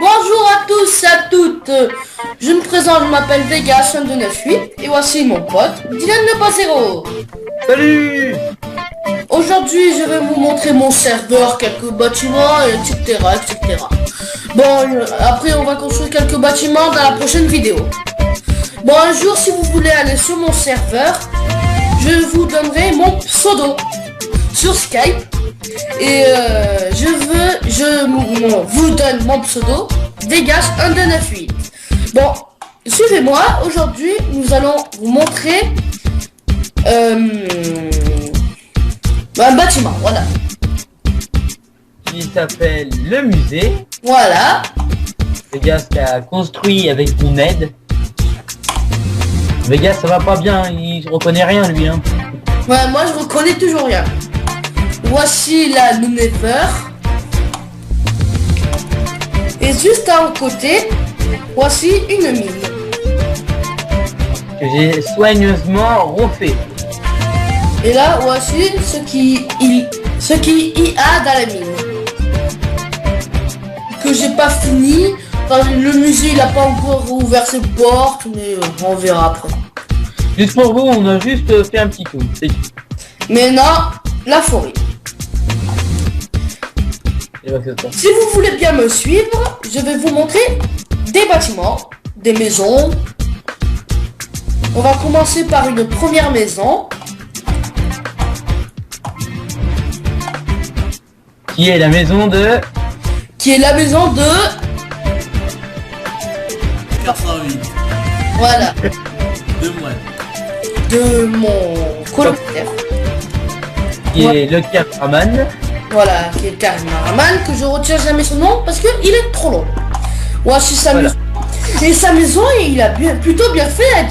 Bonjour à tous et à toutes, je me présente, je m'appelle Vegas5298 et voici mon pote Dylan le Pasero. Salut! Aujourd'hui je vais vous montrer mon serveur, quelques bâtiments, etc. etc. Bon, après on va construire quelques bâtiments dans la prochaine vidéo. Bon, un jour si vous voulez aller sur mon serveur, je vous donnerai mon pseudo sur Skype. Et je vous donne mon pseudo Vegas1298. Bon, suivez-moi. Aujourd'hui, nous allons vous montrer un bâtiment. Voilà. Qui s'appelle le musée. Voilà. Vegas qui a construit avec mon aide. Vegas, ça va pas bien, il reconnaît rien lui, hein. Ouais, moi je reconnais toujours rien. Voici la Nether. Et juste à un côté, voici une mine. Que j'ai soigneusement refait. Et là, voici ce qui y a dans la mine. Que j'ai pas fini. Enfin, le musée il a pas encore ouvert ses portes, mais on verra après. Juste pour vous, on a juste fait un petit coup. Maintenant, la forêt. Si vous voulez bien me suivre, je vais vous montrer des bâtiments, des maisons. On va commencer par une première maison. Qui est la maison de... Qui est la maison de... 408. Voilà. De moi. De mon colocataire. Qui est le cameraman. Voilà, qui est le cameraman, que je retiens jamais son nom parce que il est trop long. Voici sa maison. Et sa maison, il a plutôt bien fait,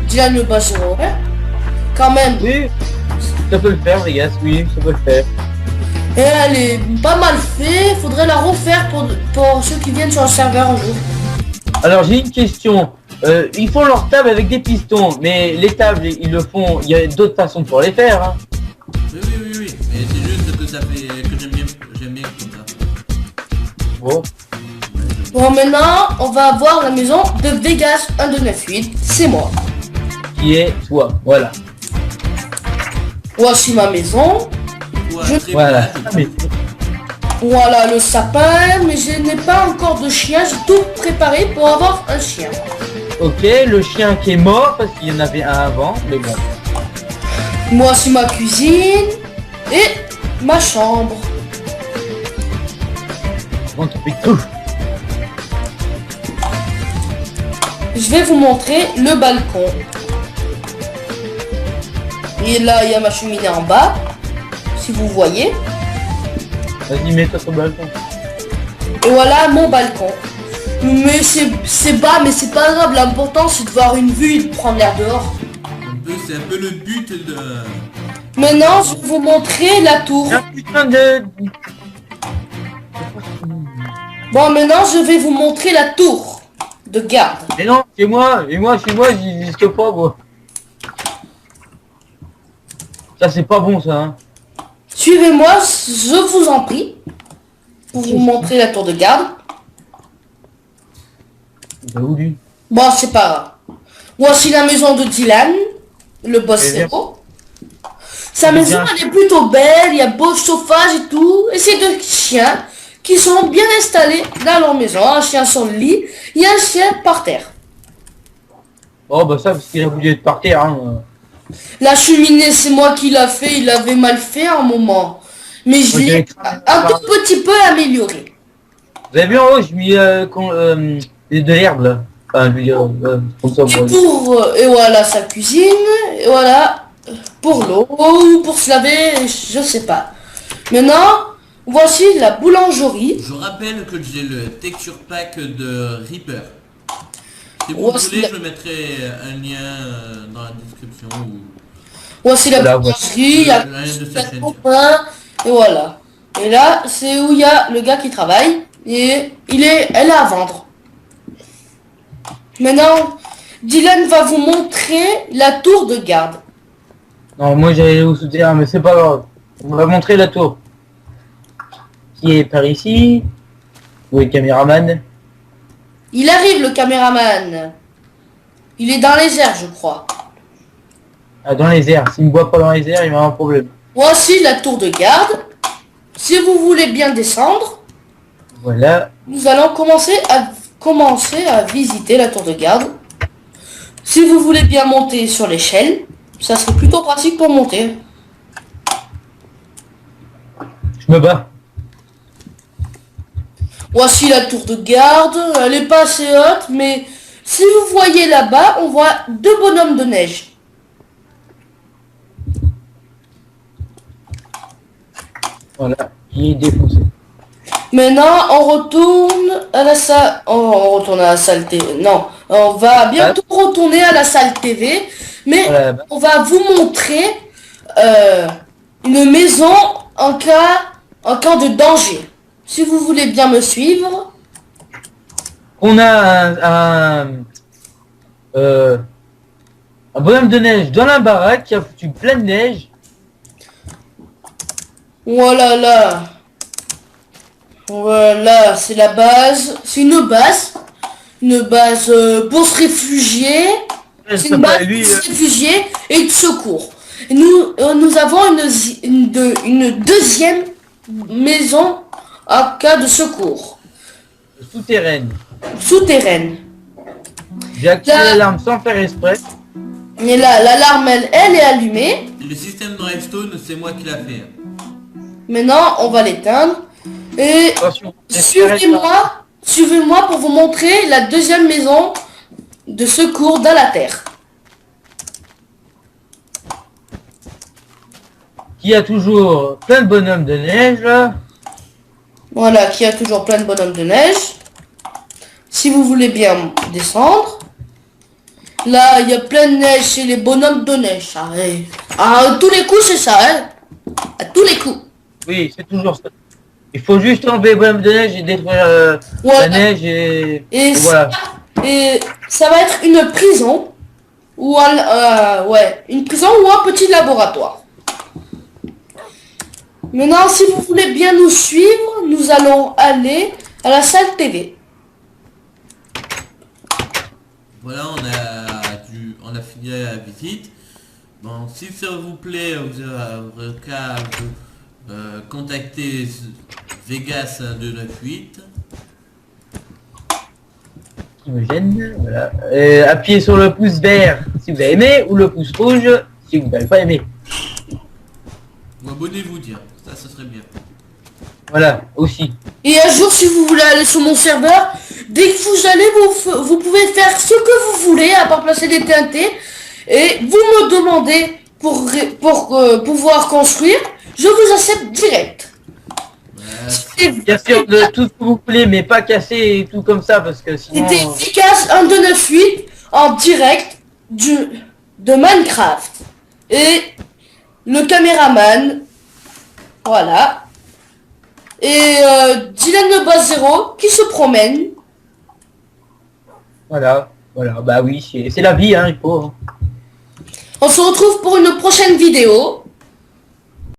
Dylan le Pasero, hein. Quand même. Oui, ça peut le faire, Vegas, oui, ça peut le faire. Et elle est pas mal faite, faudrait la refaire pour ceux qui viennent sur le serveur un jour. Alors j'ai une question. Ils font leur table avec des pistons, mais les tables, ils le font. Il y a d'autres façons pour les faire, hein. Oui. Mais c'est juste que ça fait que j'aime bien comme ça. Bon. Bon, maintenant, on va voir la maison de Vegas1298. C'est moi. Qui est toi, voilà. Voici ma maison. Ouais, très Voilà. bien. Voilà le sapin, mais je n'ai pas encore de chien. J'ai tout préparé pour avoir un chien. Ok, le chien qui est mort parce qu'il y en avait un avant, mais bon. Voici ma cuisine et ma chambre. On te fait tout. Je vais vous montrer le balcon. Et là, il y a ma cheminée en bas, si vous voyez. Vas-y, mets-toi sur le balcon. Et voilà mon balcon. Mais c'est bas, mais c'est pas grave. L'important, c'est de voir une vue et de prendre l'air dehors. C'est un peu le but de... Maintenant, je vais vous montrer la tour. Un putain de... Bon, maintenant, je vais vous montrer la tour de garde. Mais non, chez moi, j'y risque pas, moi. Ça, c'est pas bon, ça, hein. Suivez-moi, je vous en prie, pour vous montrer la tour de garde. Bah, où, lui? Bon, c'est pas grave. Voici la maison de Dylan, le boss Eh bien. héros. Sa maison, elle est plutôt belle, il y a beau chauffage et tout. Et c'est deux chiens qui sont bien installés dans leur maison. Un chien sur le lit, il y a un chien par terre. Oh, bah ça, parce qu'il a voulu être par terre, hein. La cheminée, c'est moi qui l'a fait, il avait mal fait à un moment. Mais je l'ai un tout petit peu amélioré. Vous avez vu en haut, j'ai mis de l'herbe, là. Enfin, je veux dire, comme ça, moi. Et voilà sa cuisine, et voilà pour l'eau, ou pour se laver, je sais pas. Maintenant, voici la boulangerie. Je rappelle que j'ai le texture pack de Reaper. Si vous Ouais, voulez, je mettrai un lien dans la description. Voici la Là, boulangerie, il y a Le lien de sa chaîne. pain, et voilà. Et là, c'est où il y a le gars qui travaille, et elle est à vendre. Maintenant, Dylan va vous montrer la tour de garde. Non, moi, j'allais vous soutenir, mais c'est pas grave. On va montrer la tour. qui est par ici. Où est le caméraman? Il arrive, le caméraman. Il est dans les airs, je crois. Ah, dans les airs. S'il me voit pas dans les airs, il va avoir un problème. Voici la tour de garde. Si vous voulez bien descendre, Voilà. nous allons commencer à visiter la tour de garde. Si vous voulez bien monter sur l'échelle, ça serait plutôt pratique pour monter. Je me bats. Voici la tour de garde. Elle est pas assez haute, mais si vous voyez là-bas, on voit deux bonhommes de neige. Voilà. Il est défoncé. Maintenant, on retourne à la salle. On retourne à la salle TV. Non, on va bientôt retourner à la salle TV. Mais Voilà, bah. on va vous montrer une maison en cas de danger. Si vous voulez bien me suivre. On a un bonhomme de neige dans la baraque qui a foutu plein de neige. Voilà, là. Voilà, c'est la base. C'est une base. Une base pour se réfugier. C'est une base pour se réfugier et de secours. Et nous avons une deuxième maison en cas de secours. Souterraine. Souterraine. J'ai activé l'alarme sans faire exprès. Et là, l'alarme, elle est allumée. Le système Drivestone, c'est moi qui l'a fait. Maintenant, on va l'éteindre. Et Attention. suivez-moi pour vous montrer la deuxième maison de secours dans la terre. Qui a toujours plein de bonhommes de neige là. Voilà, qui a toujours plein de bonhommes de neige. Si vous voulez bien descendre. Là, il y a plein de neige chez les bonhommes de neige. Ça, ouais. À tous les coups, c'est ça, hein. À tous les coups. Oui, c'est toujours ça. Il faut juste enlever les bonhommes de neige et détruire la Voilà. neige et voilà. Et ça va être une prison ou une prison ou un petit laboratoire. Maintenant, si vous voulez bien nous suivre, nous allons aller à la salle TV. Voilà, on a fini la visite. Bon, si ça vous plaît, vous avez qu'à contacter Vegas 1298. qui me gêne. Voilà. Appuyez sur le pouce vert si vous avez aimé ou le pouce rouge si vous n'avez pas aimé. Ou abonnez-vous, tiens, ça serait bien. Voilà, aussi. Et un jour, si vous voulez aller sur mon serveur, dès que vous allez, vous pouvez faire ce que vous voulez, à part placer des TNT, et vous me demandez pour pouvoir construire, je vous accepte direct. Ouais, Bien sûr, de tout ce que vous voulez, mais pas casser et tout comme ça, parce que sinon... C'était efficace 1298 en direct de Minecraft. Et le caméraman, voilà. Et Dylan le Bas 0 qui se promène. Voilà, voilà, bah oui, c'est la vie, hein, il faut... On se retrouve pour une prochaine vidéo.